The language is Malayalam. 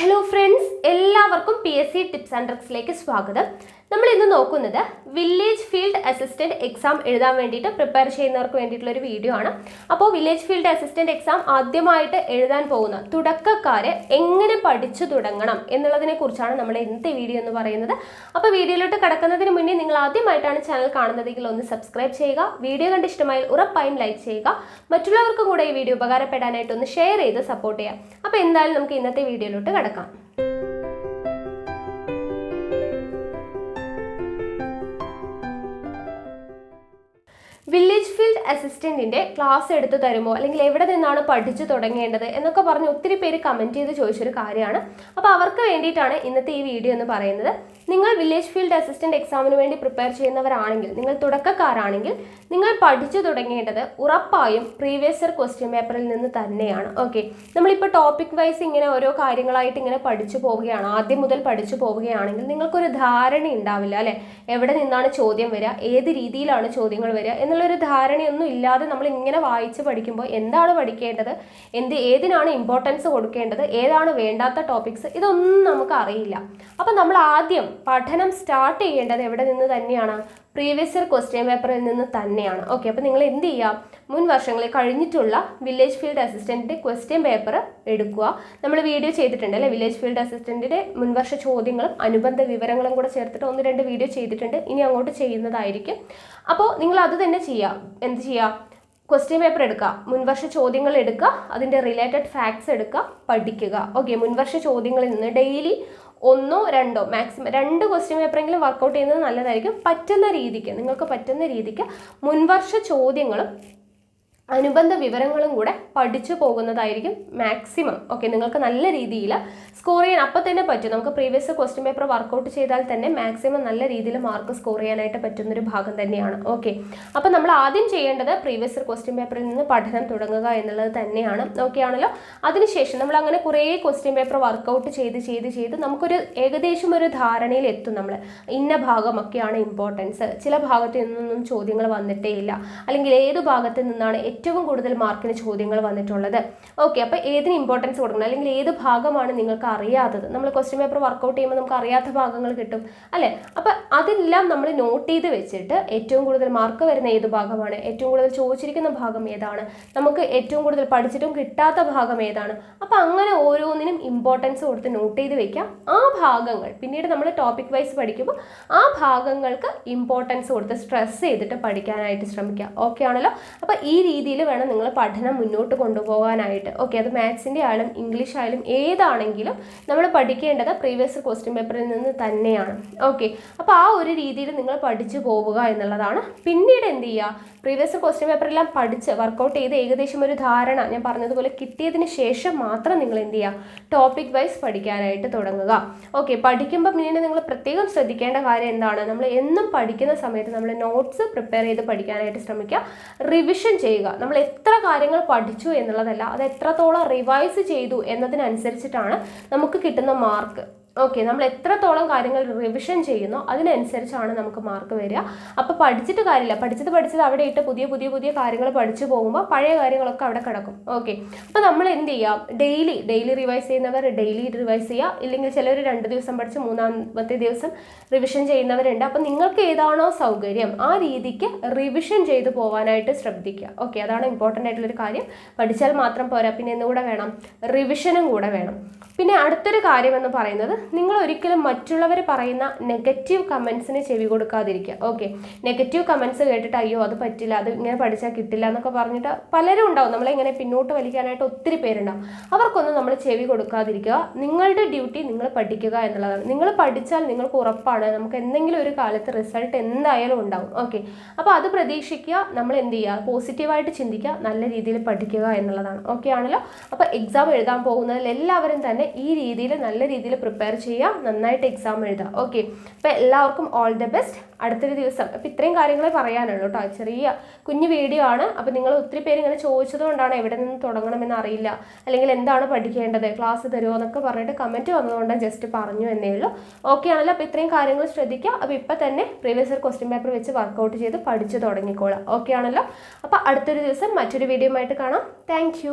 Hello friends, എല്ലാവർക്കും PSC ടിപ്സ് ആൻഡ് ട്രിക്സിലേക്ക് സ്വാഗതം. നമ്മൾ ഇന്ന് നോക്കുന്നത് വില്ലേജ് ഫീൽഡ് അസിസ്റ്റന്റ് എക്സാം എഴുതാൻ വേണ്ടിയിട്ട് പ്രിപ്പയർ ചെയ്യുന്നവർക്ക് വേണ്ടിയിട്ടുള്ള ഒരു വീഡിയോ ആണ്. അപ്പോൾ വില്ലേജ് ഫീൽഡ് അസിസ്റ്റന്റ് എക്സാം ആദ്യമായിട്ട് എഴുതാൻ പോകുന്ന തുടക്കക്കാരെ എങ്ങനെ പഠിച്ചു തുടങ്ങണം എന്നുള്ളതിനെ കുറിച്ചാണ് നമ്മുടെ ഇന്നത്തെ വീഡിയോ എന്ന് പറയുന്നത്. അപ്പോൾ വീഡിയോയിലോട്ട് കടക്കുന്നതിന് മുന്നേ നിങ്ങൾ ആദ്യമായിട്ടാണ് ചാനൽ കാണുന്നതെങ്കിൽ ഒന്ന് സബ്സ്ക്രൈബ് ചെയ്യുക. വീഡിയോ കണ്ട് ഇഷ്ടമായാൽ ഉറപ്പായും ലൈക്ക് ചെയ്യുക. മറ്റുള്ളവർക്കും കൂടെ ഈ വീഡിയോ ഉപകാരപ്പെടാനായിട്ട് ഒന്ന് ഷെയർ ചെയ്ത് സപ്പോർട്ട് ചെയ്യാം. അപ്പോൾ എന്തായാലും നമുക്ക് ഇന്നത്തെ വീഡിയോയിലോട്ട് കടക്കാം. വില്ലേജ് ഫീൽഡ് അസിസ്റ്റന്റിന്റെ ക്ലാസ് എടുത്തു തരുമോ അല്ലെങ്കിൽ എവിടെ നിന്നാണ് പഠിച്ചു തുടങ്ങേണ്ടത് എന്നൊക്കെ പറഞ്ഞ് ഒത്തിരി പേര് കമന്റ് ചെയ്ത് ചോദിച്ചൊരു കാര്യമാണ്. അപ്പോൾ അവർക്ക് വേണ്ടിയിട്ടാണ് ഇന്നത്തെ ഈ വീഡിയോ എന്ന് പറയുന്നത്. നിങ്ങൾ വില്ലേജ് ഫീൽഡ് അസിസ്റ്റന്റ് എക്സാമിന് വേണ്ടി പ്രിപ്പയർ ചെയ്യുന്നവരാണെങ്കിൽ, നിങ്ങൾ തുടക്കക്കാരാണെങ്കിൽ നിങ്ങൾ പഠിച്ചു തുടങ്ങേണ്ടത് ഉറപ്പായും പ്രീവിയസ് ഇയർ ക്വസ്റ്റ്യൻ പേപ്പറിൽ നിന്ന് തന്നെയാണ്. ഓക്കെ, നമ്മളിപ്പോൾ ടോപ്പിക് വൈസ് ഇങ്ങനെ ഓരോ കാര്യങ്ങളായിട്ട് ഇങ്ങനെ പഠിച്ചു പോവുകയാണ്, ആദ്യം മുതൽ പഠിച്ചു പോവുകയാണെങ്കിൽ നിങ്ങൾക്കൊരു ധാരണ ഉണ്ടാവില്ല അല്ലേ, എവിടെ നിന്നാണ് ചോദ്യം വരിക, ഏത് രീതിയിലാണ് ചോദ്യങ്ങൾ വരിക എന്നുള്ളൊരു ധാരണയൊന്നും ഇല്ലാതെ നമ്മൾ ഇങ്ങനെ വായിച്ച് പഠിക്കുമ്പോൾ എന്താണ് പഠിക്കേണ്ടത്, ഏതിനാണ് ഇമ്പോർട്ടൻസ് കൊടുക്കേണ്ടത്, ഏതാണ് വേണ്ടാത്ത ടോപ്പിക്സ്, ഇതൊന്നും നമുക്ക് അറിയില്ല. അപ്പം നമ്മൾ ആദ്യം പഠനം സ്റ്റാർട്ട് ചെയ്യേണ്ടത് എവിടെ നിന്ന് തന്നെയാണ്? പ്രീവിയസ് ഇയർ ക്വസ്റ്റ്യൻ പേപ്പറിൽ നിന്ന് തന്നെയാണ്. ഓക്കെ, അപ്പോൾ നിങ്ങൾ എന്ത് ചെയ്യുക, മുൻ വർഷങ്ങളിൽ കഴിഞ്ഞിട്ടുള്ള വില്ലേജ് ഫീൽഡ് അസിസ്റ്റൻറ്റിൻ്റെ ക്വസ്റ്റ്യൻ പേപ്പർ എടുക്കുക. നമ്മൾ വീഡിയോ ചെയ്തിട്ടുണ്ട് അല്ലേ, വില്ലേജ് ഫീൽഡ് അസിസ്റ്റൻറ്റിൻ്റെ മുൻവർഷ ചോദ്യങ്ങളും അനുബന്ധ വിവരങ്ങളും കൂടെ ചേർത്തിട്ട് 1-2 വീഡിയോ ചെയ്തിട്ടുണ്ട്. ഇനി അങ്ങോട്ട് ചെയ്യുന്നതായിരിക്കും. അപ്പോൾ നിങ്ങൾ അത് തന്നെ ചെയ്യുക. എന്ത് ചെയ്യുക, ക്വസ്റ്റ്യൻ പേപ്പർ എടുക്കുക, മുൻവർഷ ചോദ്യങ്ങൾ എടുക്കുക, അതിൻ്റെ റിലേറ്റഡ് ഫാക്ട്സ് എടുക്കുക, പഠിക്കുക. ഓക്കെ, മുൻവർഷ ചോദ്യങ്ങളിൽ നിന്ന് ഡെയിലി 1-2 മാക്സിമം 2 ക്വസ്റ്റ്യൻ പേപ്പറെങ്കിലും വർക്കൗട്ട് ചെയ്യുന്നത് നല്ലതായിരിക്കും. നിങ്ങൾക്ക് പറ്റുന്ന രീതിക്ക് മുൻവർഷ ചോദ്യങ്ങളും അനുബന്ധ വിവരങ്ങളും കൂടെ പഠിച്ചു പോകുന്നതായിരിക്കും മാക്സിമം. ഓക്കെ, നിങ്ങൾക്ക് നല്ല രീതിയിൽ സ്കോർ ചെയ്യാൻ അപ്പം തന്നെ പറ്റും. നമുക്ക് പ്രീവിയസ് ക്വസ്റ്റ്യൻ പേപ്പർ വർക്കൗട്ട് ചെയ്താൽ തന്നെ മാക്സിമം നല്ല രീതിയിൽ മാർക്ക് സ്കോർ ചെയ്യാനായിട്ട് പറ്റുന്നൊരു ഭാഗം തന്നെയാണ്. ഓക്കെ, അപ്പം നമ്മൾ ആദ്യം ചെയ്യേണ്ടത് പ്രീവിയസ് ക്വസ്റ്റ്യൻ പേപ്പറിൽ നിന്ന് പഠനം തുടങ്ങുക എന്നുള്ളത് തന്നെയാണ്. ഓക്കെ ആണല്ലോ. അതിനുശേഷം നമ്മൾ അങ്ങനെ കുറേ ക്വസ്റ്റ്യൻ പേപ്പർ വർക്കൗട്ട് ചെയ്ത് നമുക്കൊരു ഏകദേശം ഒരു ധാരണയിൽ എത്തും. നമ്മൾ ഇന്ന ഭാഗമൊക്കെയാണ് ഇമ്പോർട്ടൻസ്, ചില ഭാഗത്ത് നിന്നൊന്നും ചോദ്യങ്ങൾ വന്നിട്ടേ ഇല്ല, അല്ലെങ്കിൽ ഏത് ഭാഗത്ത് നിന്നാണ് ഏറ്റവും കൂടുതൽ മാർക്കിന് ചോദ്യങ്ങൾ വന്നിട്ടുള്ളത്. ഓക്കെ, അപ്പോൾ ഏതിന് ഇമ്പോർട്ടൻസ് കൊടുക്കണം, അല്ലെങ്കിൽ ഏത് ഭാഗമാണ് നിങ്ങൾക്ക് അറിയാത്തത്. നമ്മൾ ക്വസ്റ്റ്യൻ പേപ്പർ വർക്കൗട്ട് ചെയ്യുമ്പോൾ നമുക്ക് അറിയാത്ത ഭാഗങ്ങൾ കിട്ടും അല്ലേ. അപ്പോൾ അതെല്ലാം നമ്മൾ നോട്ട് ചെയ്ത് വെച്ചിട്ട് ഏറ്റവും കൂടുതൽ മാർക്ക് വരുന്ന ഏത് ഭാഗമാണ്, ഏറ്റവും കൂടുതൽ ചോദിച്ചിരിക്കുന്ന ഭാഗം ഏതാണ്, നമുക്ക് ഏറ്റവും കൂടുതൽ പഠിച്ചിട്ടും കിട്ടാത്ത ഭാഗം ഏതാണ്, അപ്പോൾ അങ്ങനെ ഓരോന്നിനും ഇമ്പോർട്ടൻസ് കൊടുത്ത് നോട്ട് ചെയ്ത് വെക്കാം. ആ ഭാഗങ്ങൾ പിന്നീട് നമ്മൾ ടോപ്പിക് വൈസ് പഠിക്കുമ്പോൾ ആ ഭാഗങ്ങൾക്ക് ഇമ്പോർട്ടൻസ് കൊടുത്ത് സ്ട്രെസ് ചെയ്തിട്ട് പഠിക്കാനായിട്ട് ശ്രമിക്കുക. ഓക്കെ ആണല്ലോ. അപ്പോൾ ഈ രീതിയിൽ വേണം നിങ്ങൾ പഠനം മുന്നോട്ട് കൊണ്ടുപോകാനായിട്ട്. ഓക്കെ, അത് മാത്സിൻ്റെ ആയാലും ഇംഗ്ലീഷ് ആയാലും ഏതാണെങ്കിലും നമ്മൾ പഠിക്കേണ്ടത് പ്രീവിയസ് ക്വസ്റ്റ്യൻ പേപ്പറിൽ നിന്ന് തന്നെയാണ്. ഓക്കെ, അപ്പോൾ ആ ഒരു രീതിയിൽ നിങ്ങൾ പഠിച്ചു പോവുക എന്നുള്ളതാണ്. പിന്നീട് എന്ത് ചെയ്യുക, പ്രീവിയസ് ക്വസ്റ്റ്യൻ പേപ്പറെല്ലാം പഠിച്ച് വർക്കൗട്ട് ചെയ്ത് ഏകദേശം ഒരു ധാരണ ഞാൻ പറഞ്ഞതുപോലെ കിട്ടിയതിന് ശേഷം മാത്രം നിങ്ങൾ എന്ത് ചെയ്യുക, ടോപ്പിക് വൈസ് പഠിക്കാനായിട്ട് തുടങ്ങുക. ഓക്കെ, പഠിക്കുമ്പോൾ പിന്നീട് നിങ്ങൾ പ്രത്യേകം ശ്രദ്ധിക്കേണ്ട കാര്യം എന്താണ്, നമ്മൾ എന്നും പഠിക്കുന്ന സമയത്ത് നമ്മൾ നോട്ട്സ് പ്രിപ്പയർ ചെയ്ത് പഠിക്കാനായിട്ട് ശ്രമിക്കുക. റിവിഷൻ ചെയ്യുക. നമ്മൾ എത്ര കാര്യങ്ങൾ പഠിച്ചു എന്നുള്ളതല്ല, അത് എത്രത്തോളം റിവൈസ് ചെയ്തു എന്നതിനനുസരിച്ചിട്ടാണ് നമുക്ക് കിട്ടുന്ന മാർക്ക്. ഓക്കെ, നമ്മൾ എത്രത്തോളം കാര്യങ്ങൾ റിവിഷൻ ചെയ്യുന്നോ അതിനനുസരിച്ചാണ് നമുക്ക് മാർക്ക് വരിക. അപ്പോൾ പഠിച്ചിട്ട് കാര്യമില്ല, പഠിച്ചത് അവിടെ ഇട്ട് പുതിയ കാര്യങ്ങൾ പഠിച്ചു പോകുമ്പോൾ പഴയ കാര്യങ്ങളൊക്കെ അവിടെ കിടക്കും. ഓക്കെ, അപ്പോൾ നമ്മൾ എന്ത് ചെയ്യാം, ഡെയിലി റിവൈസ് ചെയ്യുന്നവർ ഡെയിലി റിവൈസ് ചെയ്യുക, ഇല്ലെങ്കിൽ ചിലർ 2 ദിവസം പഠിച്ച് 3-ാമത്തെ ദിവസം റിവിഷൻ ചെയ്യുന്നവരുണ്ട്. അപ്പോൾ നിങ്ങൾക്ക് ഏതാണോ സൗകര്യം ആ രീതിക്ക് റിവിഷൻ ചെയ്ത് പോകാനായിട്ട് ശ്രദ്ധിക്കുക. ഓക്കെ, അതാണ് ഇമ്പോർട്ടൻ്റ് ആയിട്ടുള്ളൊരു കാര്യം. പഠിച്ചാൽ മാത്രം പോരാ, പിന്നെ എന്തുകൂടെ വേണം, റിവിഷനും കൂടെ വേണം. പിന്നെ അടുത്തൊരു കാര്യം എന്ന് പറയുന്നത്, നിങ്ങൾ ഒരിക്കലും മറ്റുള്ളവർ പറയുന്ന നെഗറ്റീവ് കമൻസിന് ചെവി കൊടുക്കാതിരിക്കുക. ഓക്കെ, നെഗറ്റീവ് കമൻസ് കേട്ടിട്ട് അയ്യോ അത് പറ്റില്ല, അത് ഇങ്ങനെ പഠിച്ചാൽ കിട്ടില്ല എന്നൊക്കെ പറഞ്ഞിട്ട് പലരും ഉണ്ടാവും, നമ്മളെ ഇങ്ങനെ പിന്നോട്ട് വലിക്കാനായിട്ട് ഒത്തിരി പേരുണ്ടാവും. അവർക്കൊന്നും നമ്മൾ ചെവി കൊടുക്കാതിരിക്കുക. നിങ്ങളുടെ ഡ്യൂട്ടി നിങ്ങൾ പഠിക്കുക എന്നുള്ളതാണ്. നിങ്ങൾ പഠിച്ചാൽ നിങ്ങൾക്ക് ഉറപ്പാണ് നമുക്ക് എന്തെങ്കിലും ഒരു കാലത്ത് റിസൾട്ട് എന്തായാലും ഉണ്ടാവും. ഓക്കെ, അപ്പോൾ അത് പ്രതീക്ഷിക്കുക. നമ്മൾ എന്ത് ചെയ്യുക, പോസിറ്റീവായിട്ട് ചിന്തിക്കുക, നല്ല രീതിയിൽ പഠിക്കുക എന്നുള്ളതാണ്. ഓക്കെ ആണല്ലോ. അപ്പോൾ എക്സാം എഴുതാൻ പോകുന്നതിൽ എല്ലാവരും തന്നെ ഈ രീതിയിൽ നല്ല രീതിയിൽ പ്രിപ്പയർ ചെയ്യുക, നന്നായിട്ട് എക്സാം എഴുതുക. ഓക്കെ, അപ്പോൾ എല്ലാവർക്കും ഓൾ ദ ബെസ്റ്റ്. അടുത്തൊരു ദിവസം അപ്പോൾ ഇത്രയും കാര്യങ്ങളെ പറയാനുള്ളൂ കേട്ടോ, ചെറിയ കുഞ്ഞു വീഡിയോ ആണ്. അപ്പോൾ നിങ്ങൾ ഒത്തിരി പേര് ഇങ്ങനെ ചോദിച്ചതുകൊണ്ടാണ് എവിടെ നിന്ന് തുടങ്ങണമെന്ന് അറിയില്ല, അല്ലെങ്കിൽ എന്താണ് പഠിക്കേണ്ടത്, ക്ലാസ് തരുമോ എന്നൊക്കെ പറഞ്ഞിട്ട് കമൻറ്റ് വന്നതുകൊണ്ട് ജസ്റ്റ് പറഞ്ഞു എന്നേ ഉള്ളൂ. ഓക്കെ ആണല്ലോ. അപ്പോൾ ഇത്രയും കാര്യങ്ങൾ ശ്രദ്ധിക്കുക. അപ്പോൾ ഇപ്പോൾ തന്നെ പ്രീവിയസ് ഇയർ ക്വസ്റ്റ്യൻ പേപ്പർ വെച്ച് വർക്കൗട്ട് ചെയ്ത് പഠിച്ചു തുടങ്ങിക്കോളാം. ഓക്കെ ആണല്ലോ. അപ്പോൾ അടുത്തൊരു ദിവസം മറ്റൊരു വീഡിയോ ആയിട്ട് കാണാം. താങ്ക്